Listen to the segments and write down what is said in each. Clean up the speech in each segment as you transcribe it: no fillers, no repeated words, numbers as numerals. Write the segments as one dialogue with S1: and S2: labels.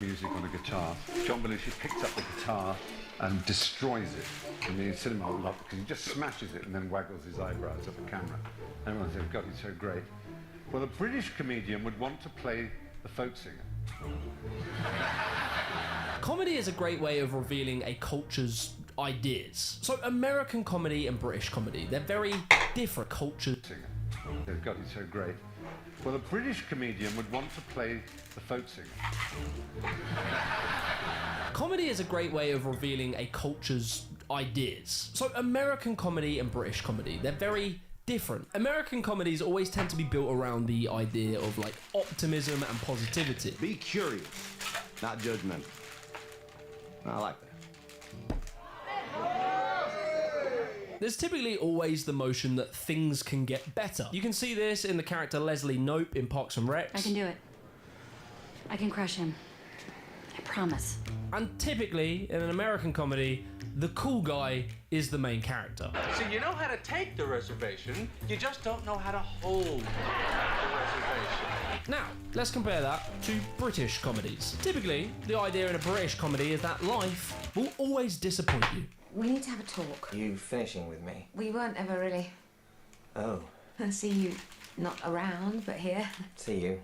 S1: music on a guitar. John Belushi picks up the guitar and destroys it in the cinema a lot because he just smashes it and then waggles his eyebrows at the camera. Everyone says, God, he's so great. Well, a British comedian would want to play the folk singer.
S2: Comedy is a great way of revealing a culture's ideas. So American comedy and British comedy, they're very different cultures.
S1: Singer. God, he's so great. Well, a British comedian would want to play the folk singer.
S2: Comedy is a great way of revealing a culture's ideas. So American comedy and British comedy, they're very different. American comedies always tend to be built around the idea of like optimism and positivity.
S3: Be curious, not judgmental. I like that.
S2: There's typically always the notion that things can get better. You can see this in the character Leslie Knope in Parks and Rec.
S4: I can do it. I can crush him. I promise.
S2: And typically, in an American comedy, the cool guy is the main character.
S5: So you know how to take the reservation, you just don't know how to hold the reservation.
S2: Now, let's compare that to British comedies. Typically, the idea in a British comedy is that life will always disappoint you.
S6: We need to have a talk.
S7: You finishing with me?
S6: We weren't ever really.
S7: Oh.
S6: I see you not around, but here.
S7: See you.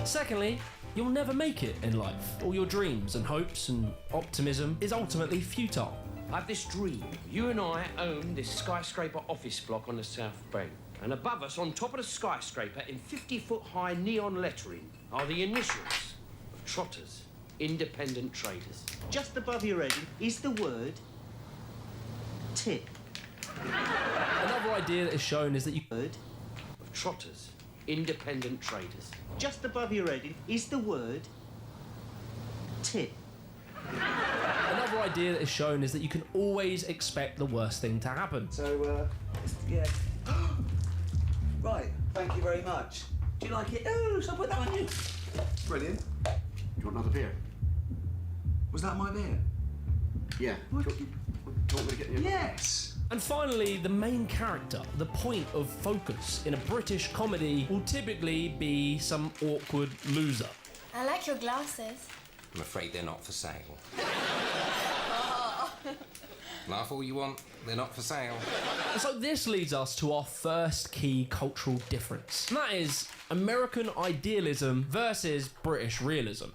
S2: Secondly, you'll never make it in life. All your dreams and hopes and optimism is ultimately futile.
S8: I have this dream. You and I own this skyscraper office block on the South Bank. And above us, on top of the skyscraper, in 50-foot-high neon lettering, are the initials of Trotters, independent traders.
S9: Just above your head is the word tip.
S2: Another idea that is shown is that you
S9: Word
S8: Of Trotters, independent traders.
S9: just above your head is the word tip.
S2: Another idea that is shown is that you can always expect the worst thing to happen.
S9: So, yeah. Right, thank you very much. Do you like it? Oh, so I put that on you.
S3: Brilliant. You want another beer?
S9: Was that my beer?
S3: Yeah.
S9: What?
S3: Do you want me to get you?
S9: Yes.
S2: And finally, the main character, the point of focus in a British comedy will typically be some awkward loser.
S10: I like your glasses.
S11: I'm afraid they're not for sale. Laugh all you want, they're not for sale.
S2: So this leads us to our first key cultural difference. And that is American idealism versus British realism.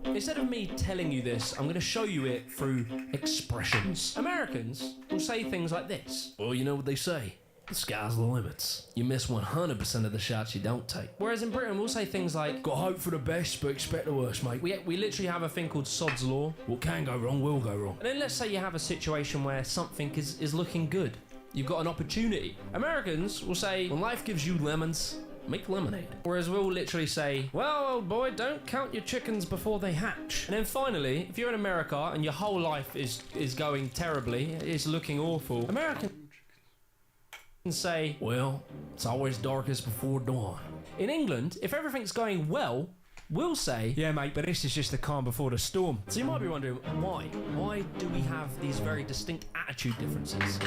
S2: Instead of me telling you this, I'm going to show you it through expressions. Americans will say things like this. Well, you know what they say. The sky's the limits. You miss 100% of the shots you don't take. Whereas in Britain, we'll say things like, got hope for the best, but expect the worst, mate. We literally have a thing called sod's law. What can go wrong will go wrong. And then let's say you have a situation where something is looking good. You've got an opportunity. Americans will say, when life gives you lemons, make lemonade. Whereas we'll literally say, well, old boy, don't count your chickens before they hatch. And then finally, if you're in America and your whole life is going terribly, is looking awful, Americans say, well, it's always darkest before dawn. In England, if everything's going well, we'll say, yeah mate, but this is just the calm before the storm. So you might be wondering, why? Why do we have these very distinct attitude differences?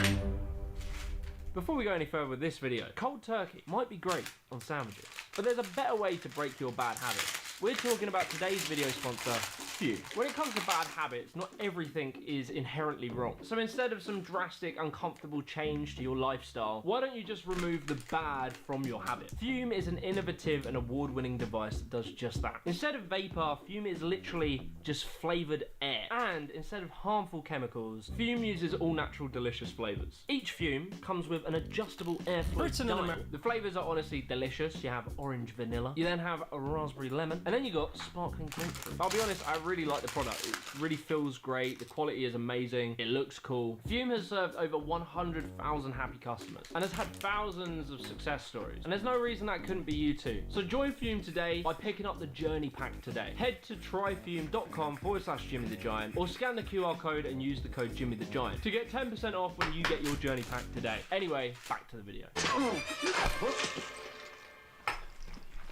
S2: Before we go any further with this video, cold turkey might be great on sandwiches, but there's a better way to break your bad habits. We're talking about today's video sponsor, Fume. When it comes to bad habits, not everything is inherently wrong. So instead of some drastic, uncomfortable change to your lifestyle, why don't you just remove the bad from your habit? Fume is an innovative and award-winning device that does just that. Instead of vapor, Fume is literally just flavored air. And instead of harmful chemicals, Fume uses all natural delicious flavors. Each Fume comes with an adjustable airflow dial. The flavors are honestly delicious. You have orange vanilla, you then have a raspberry lemon, and then you got sparkling grapefruit. I'll be honest, I really like the product. It really feels great, the quality is amazing, it looks cool. Fume has served over 100,000 happy customers and has had thousands of success stories. And there's no reason that couldn't be you too. So join Fume today by picking up the Journey Pack today. Head to tryfume.com/Jimmy the Giant or scan the QR code and use the code Jimmy the Giant to get 10% off when you get your Journey Pack today. Anyway, back to the video.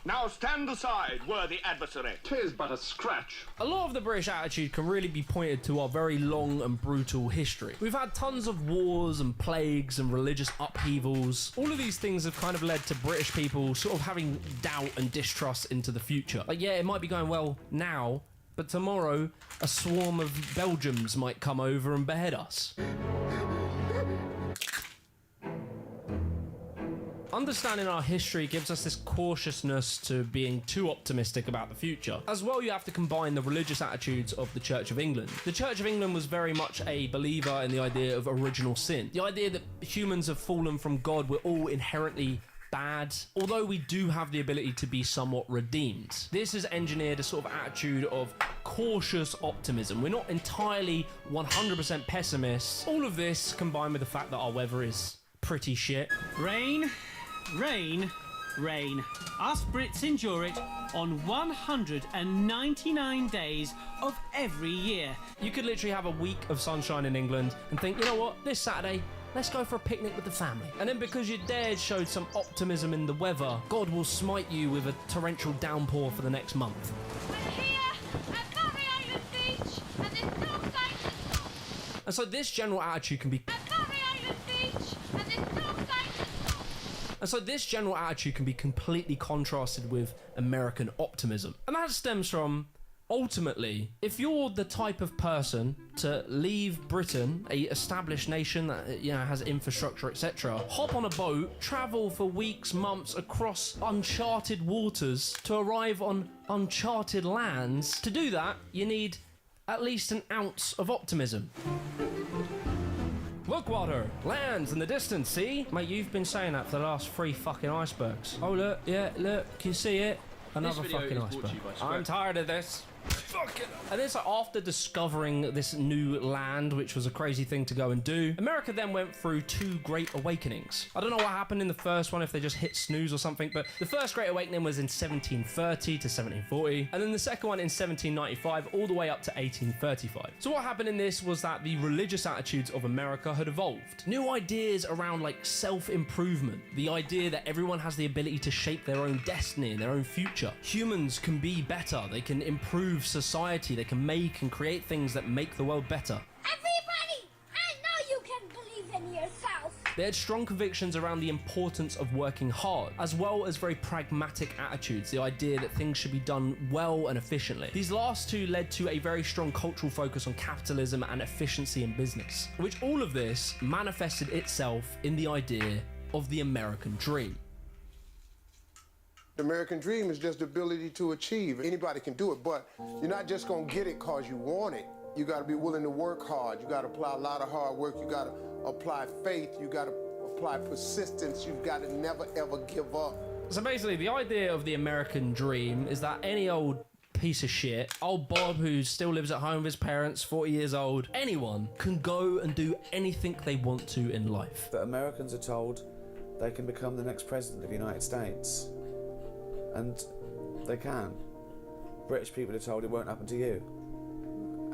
S12: Now stand aside, worthy adversary.
S13: 'Tis but a scratch.
S2: A lot of the British attitude can really be pointed to our very long and brutal history. We've had tons of wars and plagues and religious upheavals. All of these things have kind of led to British people sort of having doubt and distrust into the future. Like, yeah, it might be going well now, but tomorrow a swarm of Belgians might come over and behead us. Understanding our history gives us this cautiousness to being too optimistic about the future. As well, you have to combine the religious attitudes of the Church of England. The Church of England was very much a believer in the idea of original sin. The idea that humans have fallen from God, we're all inherently bad, although we do have the ability to be somewhat redeemed. This has engineered a sort of attitude of cautious optimism. We're not entirely 100% pessimists. All of this combined with the fact that our weather is pretty shit.
S14: Rain, rain, rain. Us Brits endure it on 199 days of every year.
S2: You could literally have a week of sunshine in England and think, you know what, this Saturday, let's go for a picnic with the family. And then because your dad showed some optimism in the weather, God will smite you with a torrential downpour for the next month.
S10: I'm here at Barry Island Beach, and there's no sign to stop.
S2: And so this general attitude can be... And so this general attitude can be completely contrasted with American optimism. And that stems from, ultimately, if you're the type of person to leave Britain, a established nation that has infrastructure, etc., hop on a boat, travel for weeks, months across uncharted waters to arrive on uncharted lands, to do that, you need at least an ounce of optimism. Look, water, lands in the distance, see? Mate, you've been saying that for the last 3 fucking icebergs. Oh, look, yeah, look, can you see it? Another fucking iceberg. I'm tired of this. And then so after discovering this new land, which was a crazy thing to go and do, America then went through 2 great awakenings. I don't know what happened in the first one, if they just hit snooze or something, but the first great awakening was in 1730 to 1740, and then the second one in 1795 all the way up to 1835. So what happened in this was that the religious attitudes of America had evolved. New ideas around like self-improvement, the idea that everyone has the ability to shape their own destiny and their own future. Humans can be better, they can improve society, they can make and create things that make the world better.
S10: Everybody, I know you can believe in yourself.
S2: They had strong convictions around the importance of working hard, as well as very pragmatic attitudes, the idea that things should be done well and efficiently. These last 2 led to a very strong cultural focus on capitalism and efficiency in business, which all of this manifested itself in the idea of the American dream.
S15: The American dream is just the ability to achieve. Anybody can do it, but you're not just gonna get it because you want it. You gotta be willing to work hard. You gotta apply a lot of hard work. You gotta apply faith. You gotta apply persistence. You've gotta never ever give up.
S2: So basically, the idea of the American dream is that any old piece of shit, old Bob who still lives at home with his parents, 40 years old, anyone can go and do anything they want to in life.
S16: But Americans are told they can become the next president of the United States. And they can. British people are told it won't happen to you.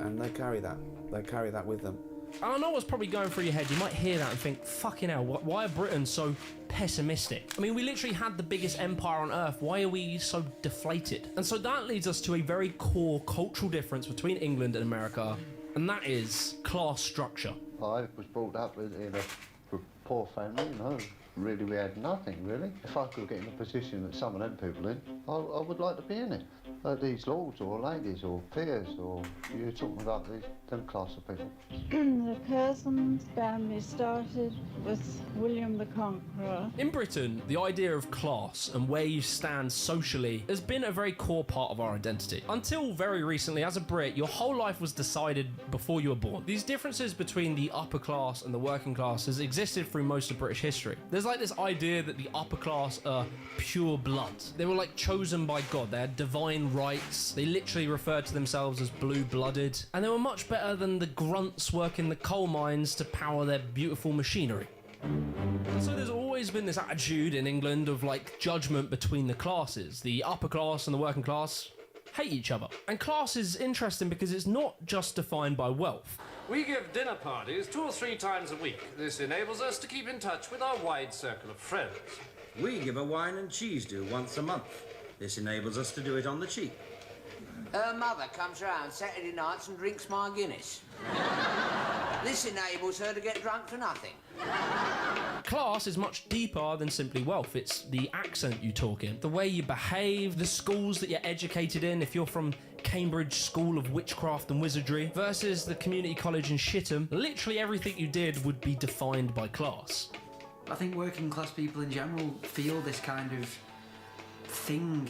S16: And they carry that with them.
S2: And I know what's probably going through your head. You might hear that and think, fucking hell, why are Britons so pessimistic? I mean, we literally had the biggest empire on earth. Why are we so deflated? And so that leads us to a very core cultural difference between England and America, and that is class structure.
S17: I was brought up in a poor family, you know. Really, we had nothing, really. If I could get in a position that some of them people in, I would like to be in it. These lords or ladies or peers or you're talking about them class of people.
S18: The Curzon's family started with William the Conqueror.
S2: In Britain, the idea of class and where you stand socially has been a very core part of our identity. Until very recently, as a Brit, your whole life was decided before you were born. These differences between the upper class and the working class has existed through most of British history. There's like this idea that the upper class are pure blood. They were like chosen by God. They had divine rights. They literally referred to themselves as blue-blooded. And they were much better than the grunts working the coal mines to power their beautiful machinery. And so there's always been this attitude in England of like judgment between the classes. The upper class and the working class hate each other. And class is interesting because it's not just defined by wealth.
S19: We give dinner parties 2 or 3 times a week. This enables us to keep in touch with our wide circle of friends.
S20: We give a wine and cheese do once a month.
S13: This enables us to do it on the cheap.
S20: Her mother comes round Saturday nights and drinks my Guinness. This enables her to get drunk for nothing.
S2: Class is much deeper than simply wealth. It's the accent you talk in, the way you behave, the schools that you're educated in. If you're from Cambridge School of Witchcraft and Wizardry versus the community college in Shitham, literally everything you did would be defined by class.
S21: I think working class people in general feel this kind of thing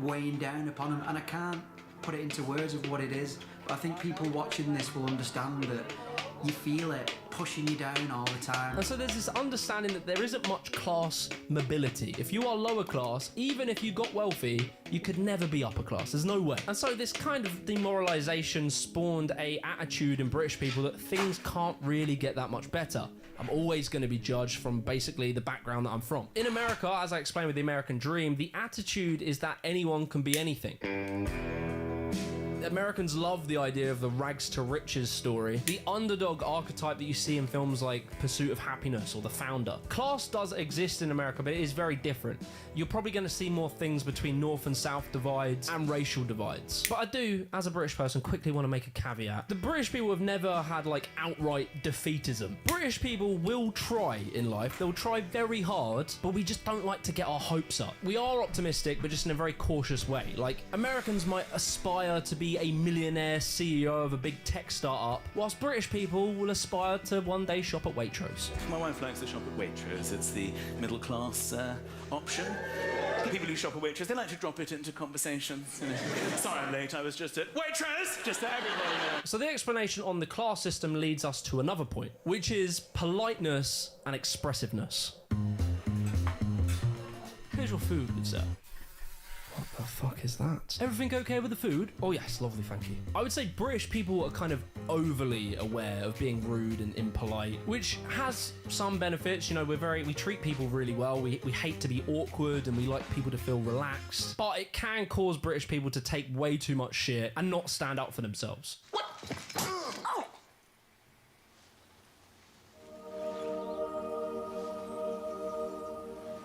S21: weighing down upon them, and I can't put it into words of what it is, but I think people watching this will understand that you feel it pushing you down all the time.
S2: And so there's this understanding that there isn't much class mobility. If you are lower class, even if you got wealthy, you could never be upper class. There's no way. And so this kind of demoralization spawned a attitude in British people that things can't really get that much better. I'm always going to be judged from basically the background that I'm from. In America, as I explained with the American Dream, the attitude is that anyone can be anything. Americans love the idea of the rags to riches story, the underdog archetype that you see in films like Pursuit of Happiness or The Founder. Class does exist in America, but it is very different. You're probably going to see more things between North and South divides and racial divides. But I do, as a British person, quickly want to make a caveat. The British people have never had like outright defeatism. British people will try in life, they'll try very hard, but we just don't like to get our hopes up. We are optimistic, but just in a very cautious way. Like, Americans might aspire to be a millionaire CEO of a big tech startup, whilst British people will aspire to one day shop at Waitrose.
S9: My wife likes to shop at Waitrose. It's the middle class option. People who shop at Waitrose, they like to drop it into conversation. Sorry I'm late, I was just at Waitrose! Just so everybody knows.
S2: So the explanation on the class system leads us to another point, which is politeness and expressiveness. Here's your food, good sir. What the fuck is that? Everything okay with the food? Oh yes, lovely, thank you. I would say British people are kind of overly aware of being rude and impolite, which has some benefits. You know, we treat people really well. We hate to be awkward and we like people to feel relaxed. But it can cause British people to take way too much shit and not stand up for themselves.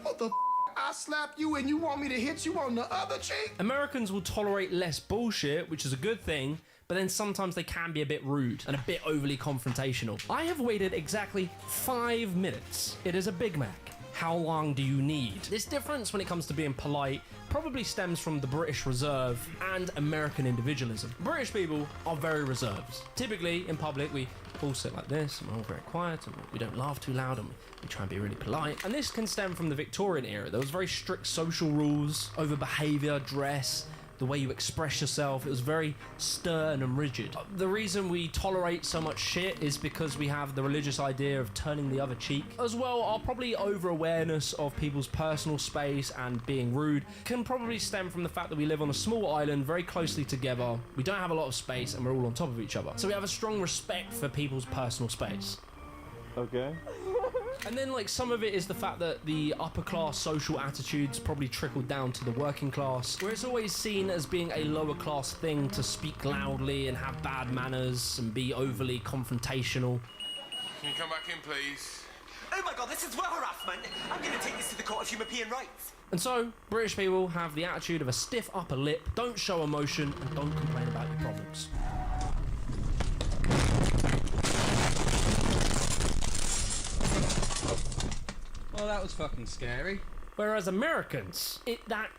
S15: What the I slap you and you want me to hit you on the other cheek?
S2: Americans will tolerate less bullshit, which is a good thing, but then sometimes they can be a bit rude and a bit overly confrontational. I have waited exactly 5 minutes. It is a Big Mac. How long do you need? This difference when it comes to being polite probably stems from the British Reserve and American individualism. British people are very reserved. Typically, in public, we all sit like this, and we're all very quiet, and we don't laugh too loud, and we try and be really polite. And this can stem from the Victorian era. There was very strict social rules over behaviour, dress, the way you express yourself. It was very stern and rigid. The reason we tolerate so much shit is because we have the religious idea of turning the other cheek. As well, our probably over-awareness of people's personal space and being rude can probably stem from the fact that we live on a small island very closely together. We don't have a lot of space and we're all on top of each other. So we have a strong respect for people's personal space.
S22: Okay.
S2: And then, like, some of it is the fact that the upper class social attitudes probably trickled down to the working class, where it's always seen as being a lower class thing to speak loudly and have bad manners and be overly confrontational.
S23: Can you come back in, please?
S24: Oh my god, this is war harassment! I'm gonna take this to the Court of European Rights!
S2: And so, British people have the attitude of a stiff upper lip, don't show emotion, and don't complain about your problems.
S5: Well, that was fucking scary.
S2: Whereas Americans, that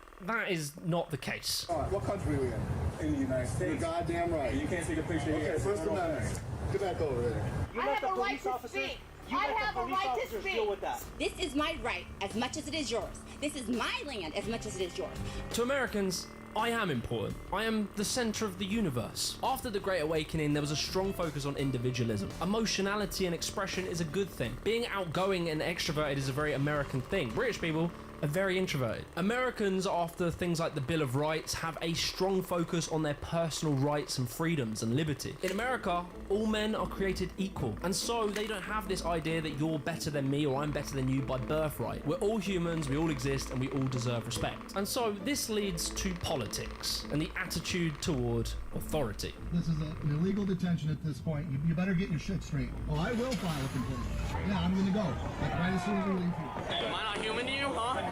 S2: is not the case.
S15: All right, what country are we in? In the United States. You're goddamn right. You can't take a picture here. Okay, First Amendment. Get back over there.
S10: I have a right to speak. I have a right to speak. This is my right as much as it is yours. This is my land as much as it is yours.
S2: To Americans, I am important. I am the center of the universe. After the Great Awakening, there was a strong focus on individualism. Emotionality and expression is a good thing. Being outgoing and extroverted is a very American thing. British people are very introverted. Americans, after things like the Bill of Rights, have a strong focus on their personal rights and freedoms and liberty. In America, all men are created equal, and so they don't have this idea that you're better than me or I'm better than you by birthright. We're all humans, we all exist, and we all deserve respect. And so this leads to politics and the attitude toward authority.
S25: This is an illegal detention at this point. You better get your shit straight. Well, I will file a complaint. Yeah, I'm gonna go. Like right as soon as we leave here.
S5: Am I not human to you, huh?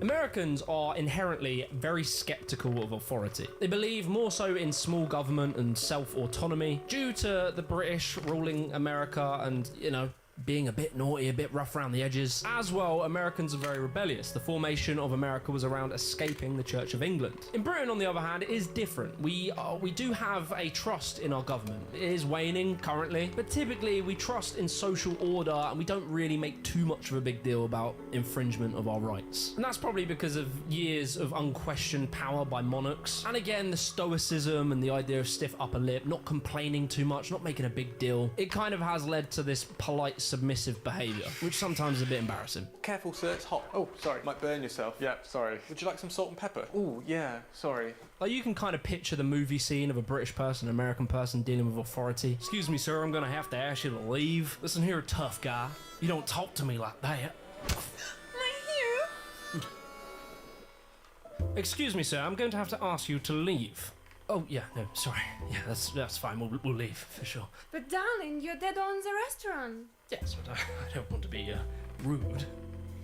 S2: Americans are inherently very skeptical of authority. They believe more so in small government and self-autonomy due to the British ruling America and, you know, being a bit naughty, a bit rough around the edges. As well, Americans are very rebellious. The formation of America was around escaping the Church of England. In Britain, on the other hand, it is different. We do have a trust in our government. It is waning currently, but typically we trust in social order and we don't really make too much of a big deal about infringement of our rights. And that's probably because of years of unquestioned power by monarchs. And again, the stoicism and the idea of stiff upper lip, not complaining too much, not making a big deal. It kind of has led to this polite submissive behaviour, which sometimes is a bit embarrassing.
S1: Careful, sir, it's hot. Oh, sorry, might burn yourself. Yeah, sorry. Would you like some salt and pepper? Oh, yeah, sorry.
S2: Like, you can kind of picture the movie scene of a British person, an American person dealing with authority. Excuse me, sir, I'm gonna have to ask you to leave. Listen here, tough guy. You don't talk to me like that.
S4: My hero?
S2: Excuse me, sir, I'm going to have to ask you to leave. Oh, yeah, no, sorry. Yeah, that's fine. We'll leave, for sure.
S4: But darling, your dad owns a restaurant.
S2: Yes, but I don't want to be rude.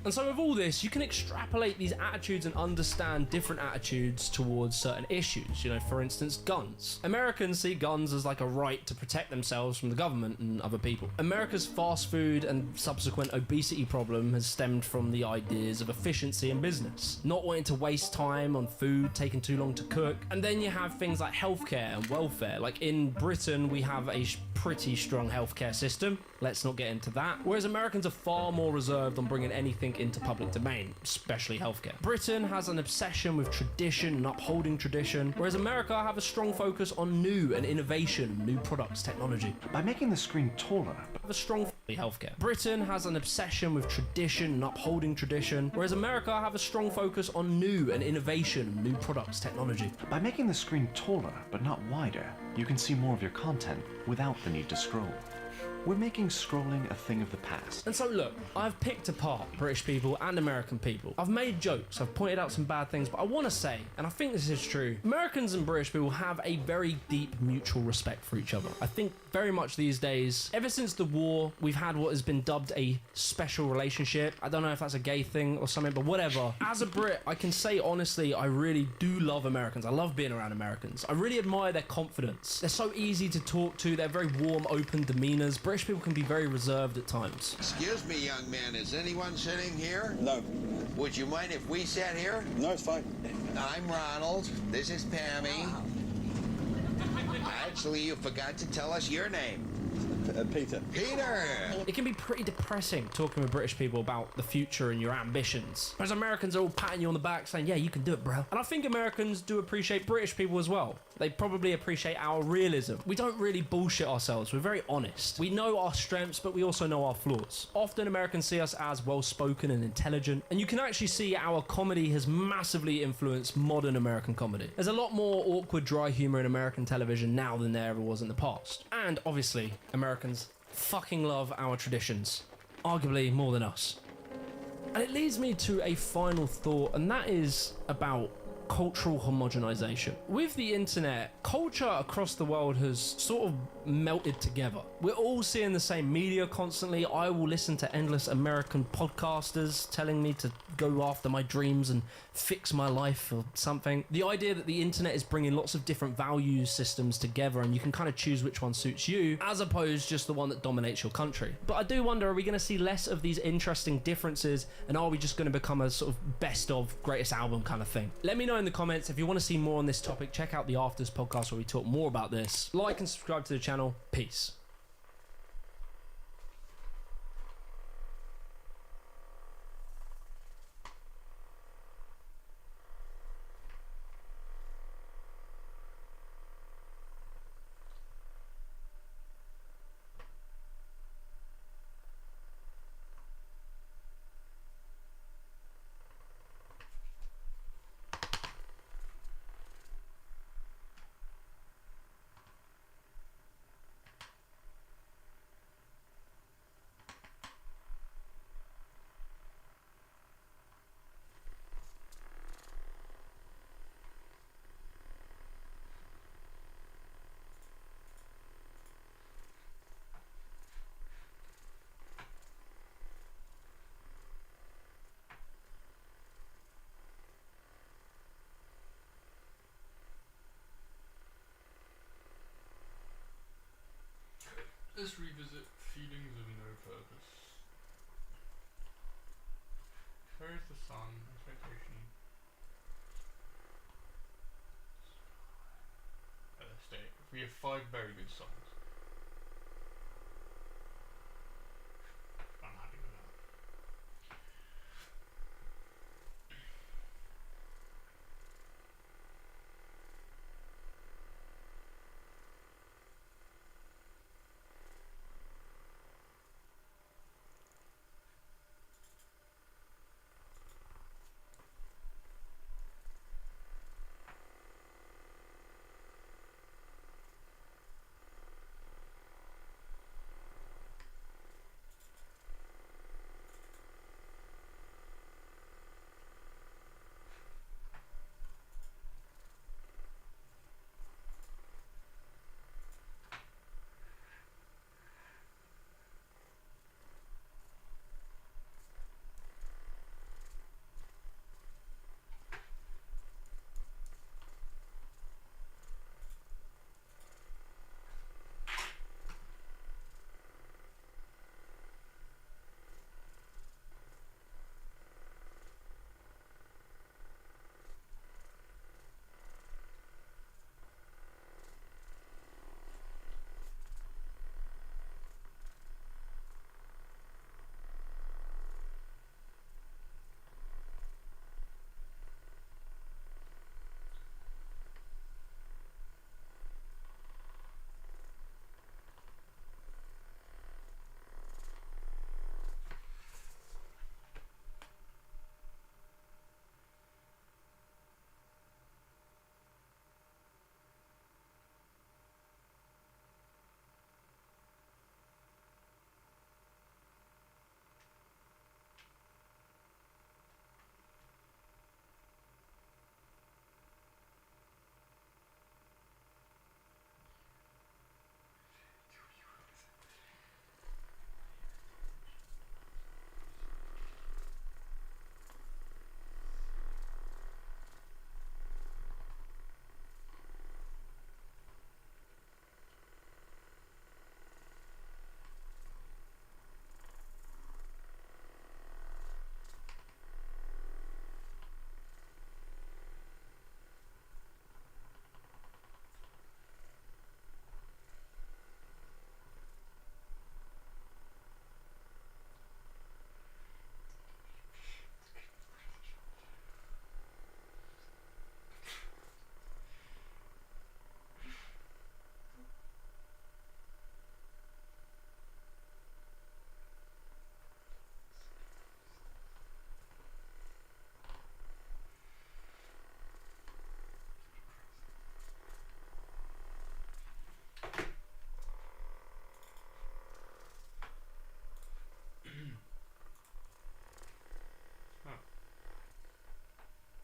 S2: And so with all this, you can extrapolate these attitudes and understand different attitudes towards certain issues. You know, for instance, guns. Americans see guns as like a right to protect themselves from the government and other people. America's fast food and subsequent obesity problem has stemmed from the ideas of efficiency in business. Not wanting to waste time on food, taking too long to cook. And then you have things like healthcare and welfare. Like in Britain, we have a pretty strong healthcare system. Let's not get into that. Whereas Americans are far more reserved on bringing anything into public domain, especially healthcare. Britain has an obsession with tradition and upholding tradition, whereas America have a strong focus on new and innovation, new products, technology.
S6: By making the screen taller,
S2: Have a strong healthcare. Britain has an obsession with tradition and upholding tradition, whereas America have a strong focus on new and innovation, new products, technology.
S6: by making the screen taller but not wider, you can see more of your content without the need to scroll. We're making scrolling a thing of the past.
S2: And so look, I've picked apart British people and American people. I've made jokes, I've pointed out some bad things, but I want to say, and I think this is true, Americans and British people have a very deep mutual respect for each other. I think very much these days, ever since the war, we've had what has been dubbed a special relationship. I don't know if that's a gay thing or something, but whatever. As a Brit, I can say honestly, I really do love Americans. I love being around Americans. I really admire their confidence. They're so easy to talk to, they're very warm, open demeanors. British people can be very reserved at times.
S7: Excuse me, young man, is anyone sitting here?
S22: No.
S7: Would you mind if we sat here?
S22: No, it's fine.
S7: I'm Ronald. This is Pammy. Actually, you forgot to tell us your name.
S22: Peter.
S7: Peter!
S2: It can be pretty depressing talking with British people about the future and your ambitions. Whereas Americans are all patting you on the back saying, yeah, you can do it, bro. And I think Americans do appreciate British people as well. They probably appreciate our realism. We don't really bullshit ourselves. We're very honest. We know our strengths, but we also know our flaws. Often Americans see us as well-spoken and intelligent, and you can actually see our comedy has massively influenced modern American comedy. There's a lot more awkward, dry humor in American television now than there ever was in the past. And obviously, Americans fucking love our traditions, arguably more than us. And it leads me to a final thought, and that is about cultural homogenization. With the internet, culture across the world has sort of melted together. We're all seeing the same media constantly. I will listen to endless American podcasters telling me to go after my dreams and fix my life or something. The idea that the internet is bringing lots of different value systems together and you can kind of choose which one suits you, as opposed just the one that dominates your country. But I do wonder, are we going to see less of these interesting differences, and are we just going to become a sort of best of greatest album kind of thing? Let me know in the comments if you want to see more on this topic. Check out the Afters podcast where we talk more about this. Like and subscribe to the channel. Peace.
S1: Where's the sun? Expectation. Let's stay. We have 5 very good songs. I'm happy with that.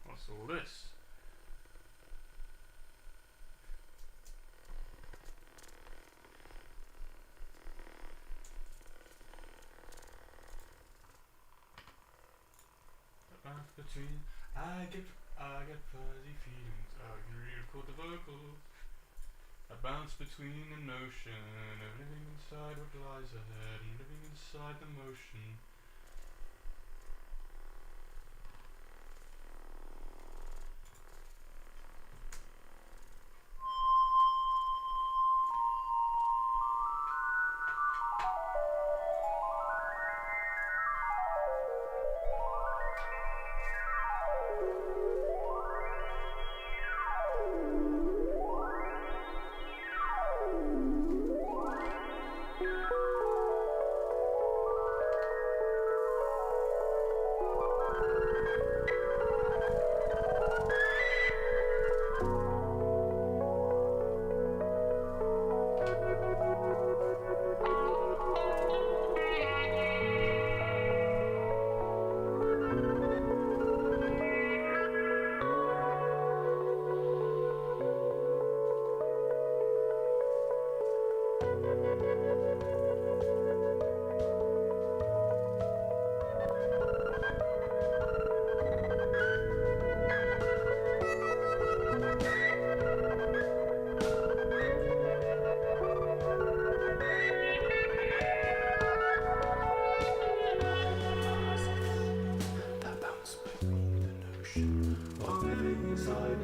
S1: What's all this? The balance between I get fuzzy feelings. I can re-record the vocals. A bounce between the notion of living inside what lies ahead and living inside the motion.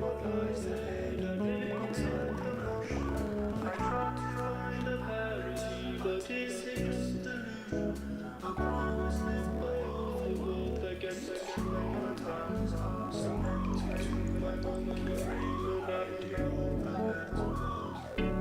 S1: what lies ahead of me inside the ocean. I try to find a parity, but it's just delusion. I promise limbo of the world that gets to play my times. Sometimes between my moment of dream and I hear all the words.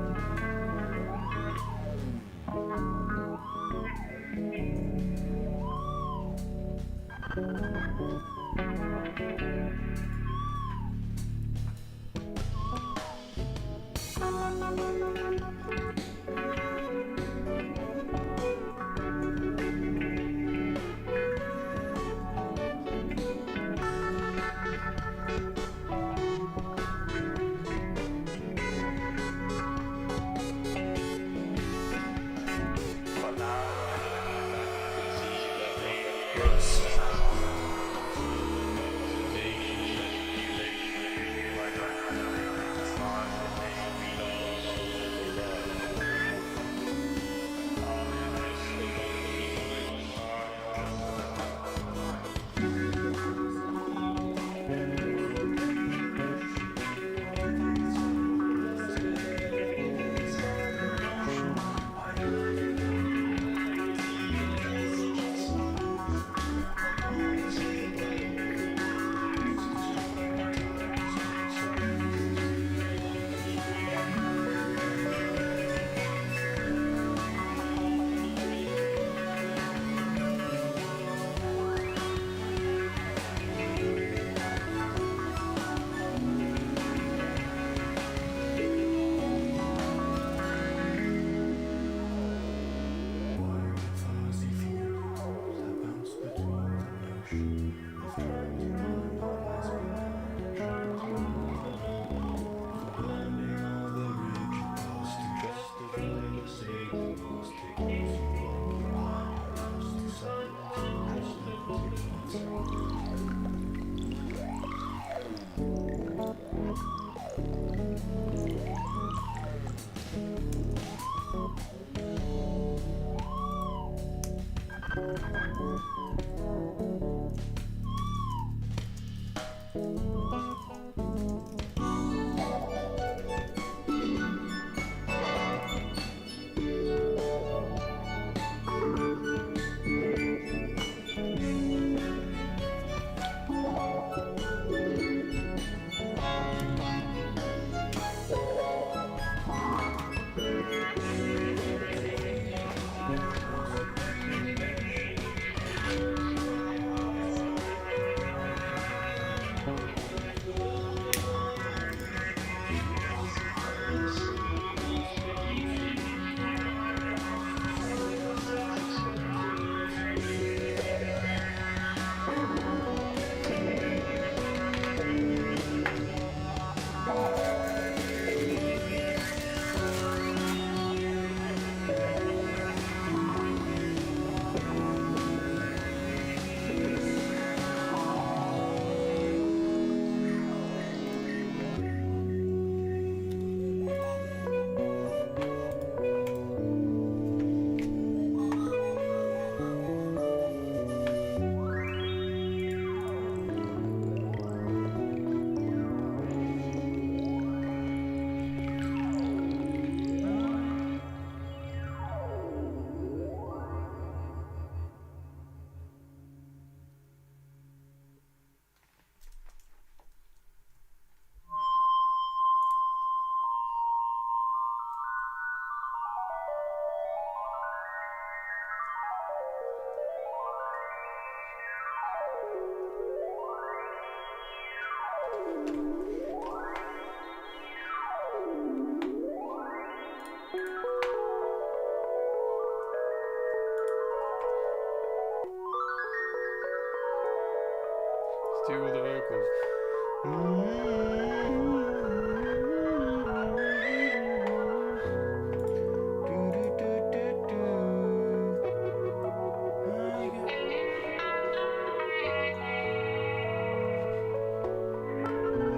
S1: Do all the vocals.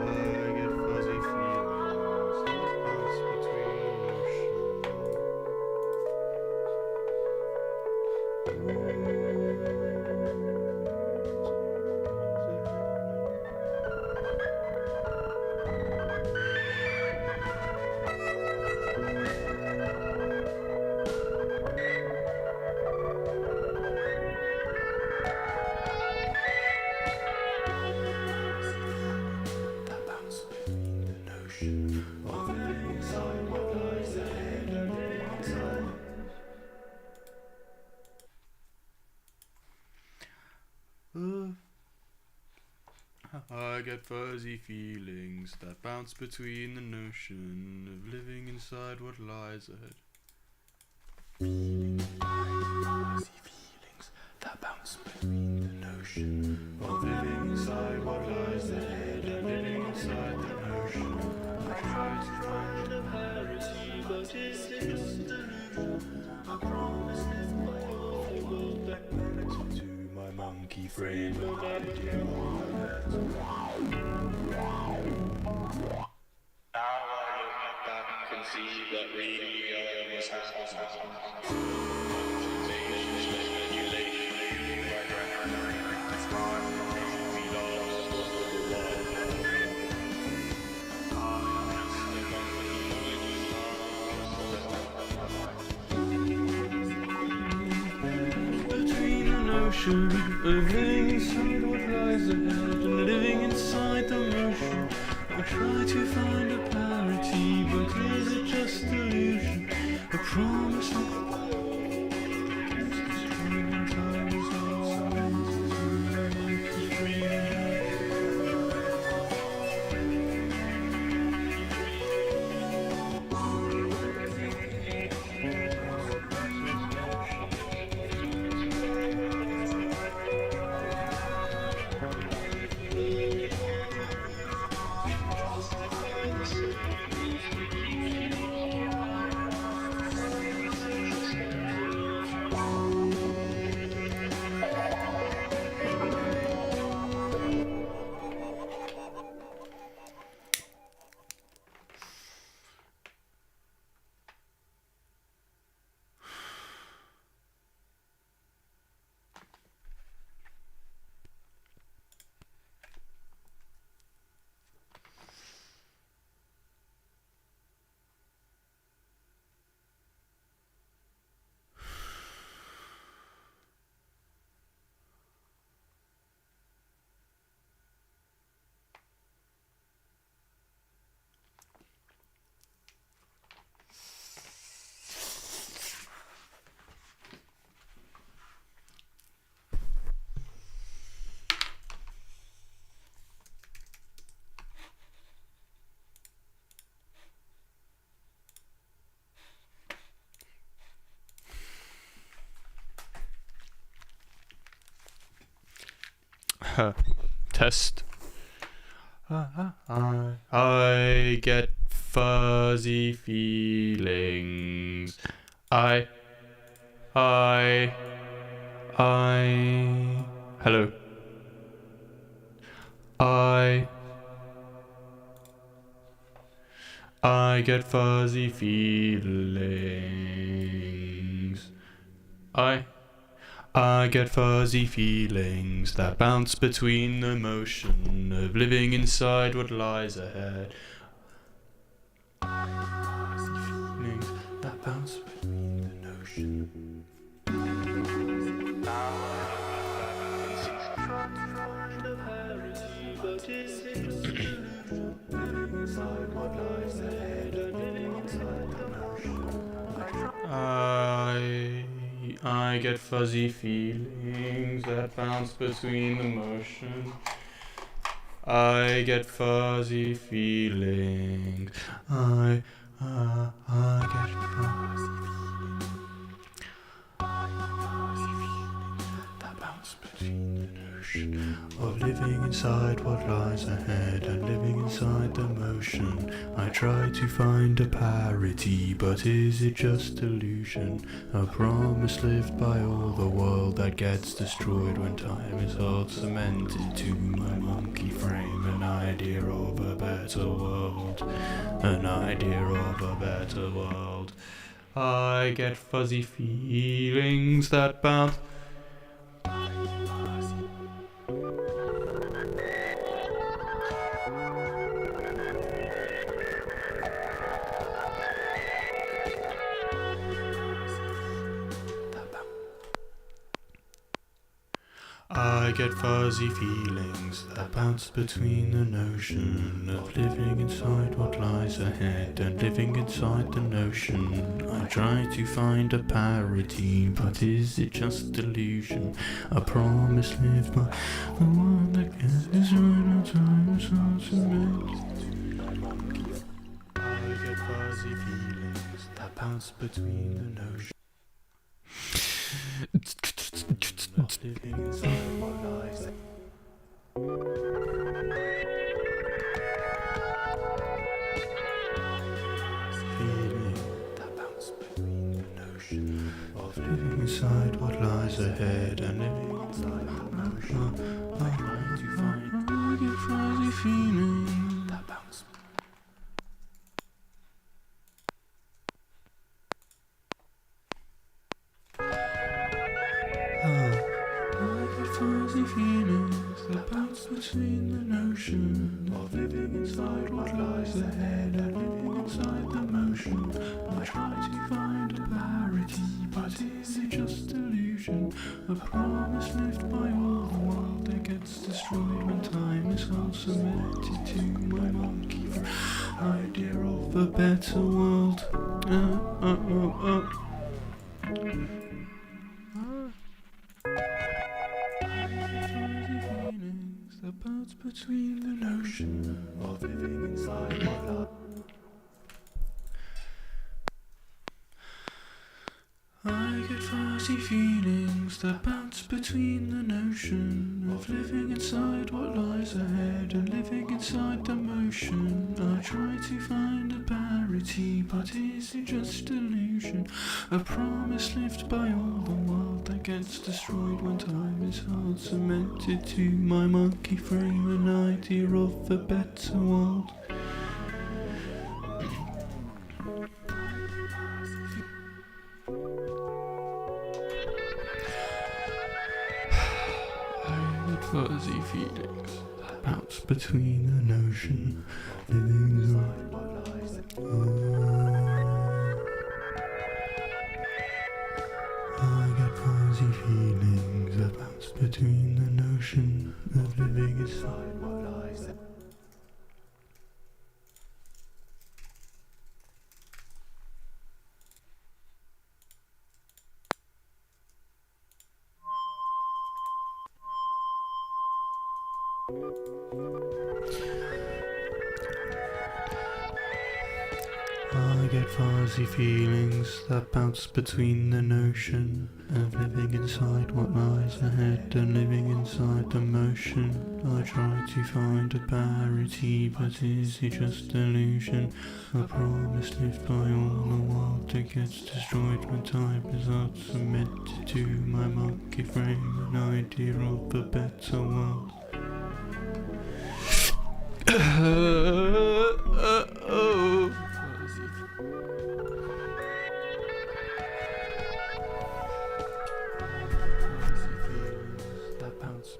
S1: I get fuzzy feelings that bounce between oceans. I get fuzzy feelings that bounce between the notion of living inside what lies ahead. Fuzzy feelings that bounce between the notion of living inside what lies ahead and living inside the notion. I try to find a parity, but is it just delusion? I promise live by all the world that connects to my monkey frame and idea of now I look back and see that really I was happy. Between the notion of living inside what lies ahead and living inside the motion, I try to find a parity, but is it just illusion? A promise that time is test. I get fuzzy feelings. I. Hello. I get fuzzy feelings. I get fuzzy feelings that bounce between the motion of living inside what lies ahead. Fuzzy feelings that bounce between the notion. But is it just illusion? Living inside what lies ahead and living inside the notion. I get fuzzy feelings that bounce between the motion. I get fuzzy feelings. I get fuzzy feelings. Fuzzy feelings that bounce between the notion of living inside what lies ahead and living inside the motion. I try to find a parity, but is it just illusion? A promise lived by all the world that gets destroyed when time is all cemented to my monkey frame. An idea of a better world. An idea of a better world. I get fuzzy feelings that bounce. I get fuzzy feelings that bounce between the notion of living inside what lies ahead and living inside the notion. I try to find a parity, but is it just delusion? A promise lived by the one that gets is right on time is hard to make. I get fuzzy feelings that bounce between the notion. Not living inside what lies ahead. Feeling that bounce between the notion of living inside what lies ahead and living inside the notion. I try to find I get fuzzy feeling that bounce. I get fuzzy feelings that bounce between the notion of living inside what lies ahead and living inside the motion. I try to find a parity, but is it just illusion? A promise lived by all the world that gets destroyed when time is all cemented to my monkey idea of a better world. Feelings that bounce between the notion of living inside what I get fuzzy feelings that bounce between the notion of living inside what lies ahead and living inside the motion. I try to find a parity, but is it just illusion? A promise lived by all the world that gets destroyed when time is hard cemented to my monkey frame an idea of a better world. Fuzzy feelings that bounce between the notion living inside what lies I get fuzzy feelings that bounce between the notion of living inside what lies I get fuzzy feelings that bounce between the notion of living inside what lies ahead and living inside the motion. I try to find a parity, but is it just illusion? A promise lived by all the world that gets destroyed when time is not cemented to my monkey frame an idea of a better world.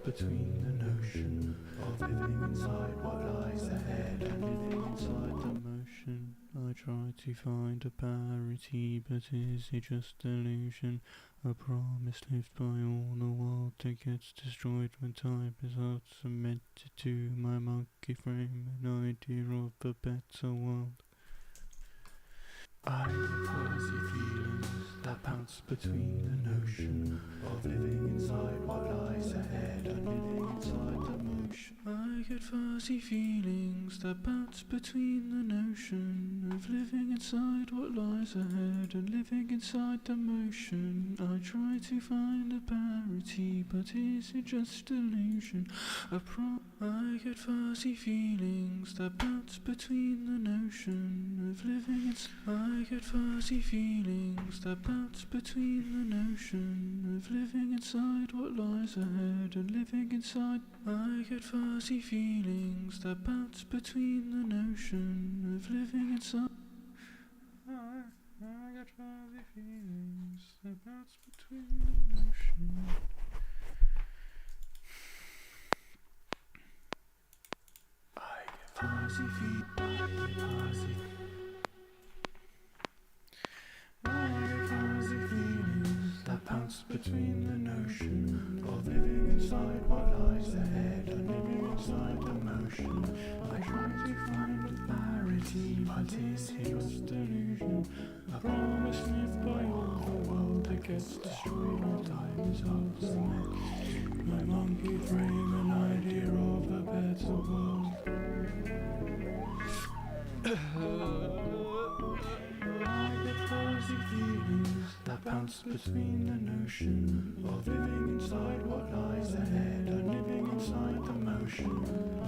S1: Between the notion of living inside what lies ahead and living inside the motion. I try to find a parity, but is it just illusion? A promise lived by all the world that gets destroyed when time is out cemented to my monkey frame an idea of a better world. I get fuzzy feelings that bounce between the notion of living inside what lies ahead and living inside the motion. I get fuzzy feelings that bounce between the notion of living inside what lies ahead and living inside the motion. I try to find a parity, but is it just illusion? I get fuzzy feelings that bounce between the notion of living inside. I get fuzzy feelings that bounce between the notion of living inside what lies ahead and living inside. I get fuzzy feelings that bounce between the notion of living inside. I get fuzzy feelings that bounce between the notion. I get fuzzy feelings. That bounce between the notion of living inside inside what lies ahead and living inside the motion. I try to find a parity, but it's just delusion. A promise lived by all the world that gets destroyed when time is ultimate. My monkey frame an idea of a better world. I get fuzzy feelings that bounce between the notion of living inside what lies ahead and living inside the motion.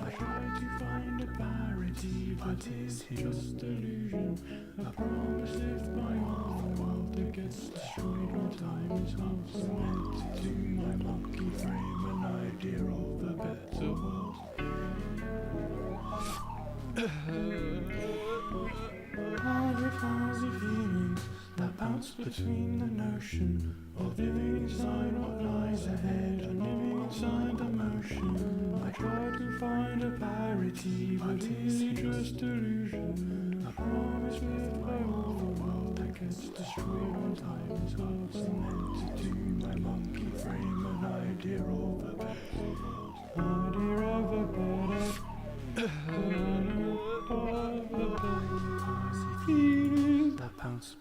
S1: I try to find a parity, but it's just delusion. A promise lived by all the world that gets destroyed when time is half cemented to my monkey frame an idea of a better world. I get fuzzy feelings that bounce between the notion of living inside what lies ahead and living inside the motion. I try to find a parity, but is it just delusion? A promise lived by all the world that gets destroyed when time is half cemented to my monkey frame an idea of a better world. Idea of a better feelings that bounce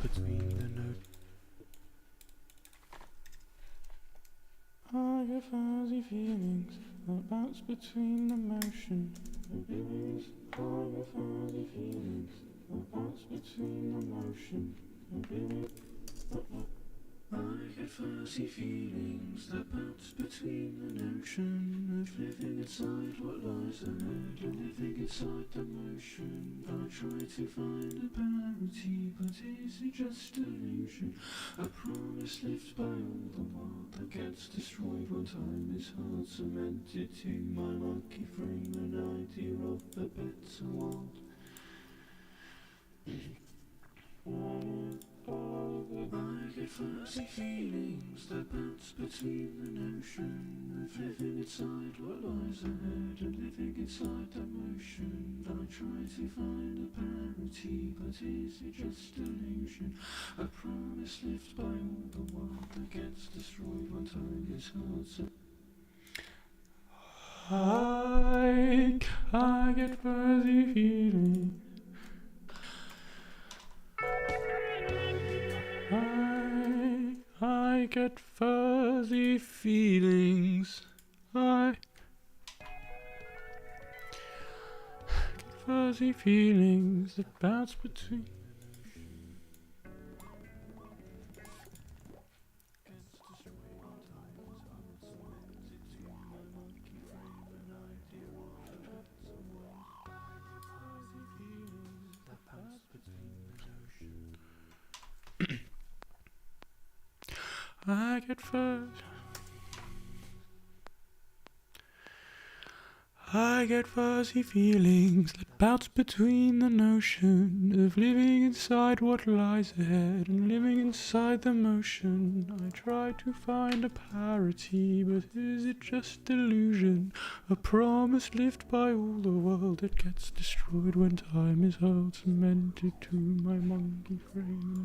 S1: between the notes. I get fuzzy feelings that bounce between the motion. I get fuzzy feelings that bounce between the motion. I get fuzzy feelings that bounce between the notion of living inside what lies ahead and living inside the motion. I try to find a parity, but is it just illusion? A promise lived by all the world that gets destroyed when time is hard cemented to my monkey frame an idea of a better world. I get fuzzy feelings that bounce between the notion of living inside what lies ahead and living inside the motion. I try to find a parity, but is it just illusion? A promise lived by all the world that gets destroyed when time is hard to... I get fuzzy feelings. I get fuzzy feelings. I get fuzzy feelings that bounce between. I get fuzzy feelings that bounce between the notion of living inside what lies ahead and living inside the motion. I try to find a parity, but is it just illusion? A promise lived by all the world that gets destroyed when time is held cemented to my monkey frame.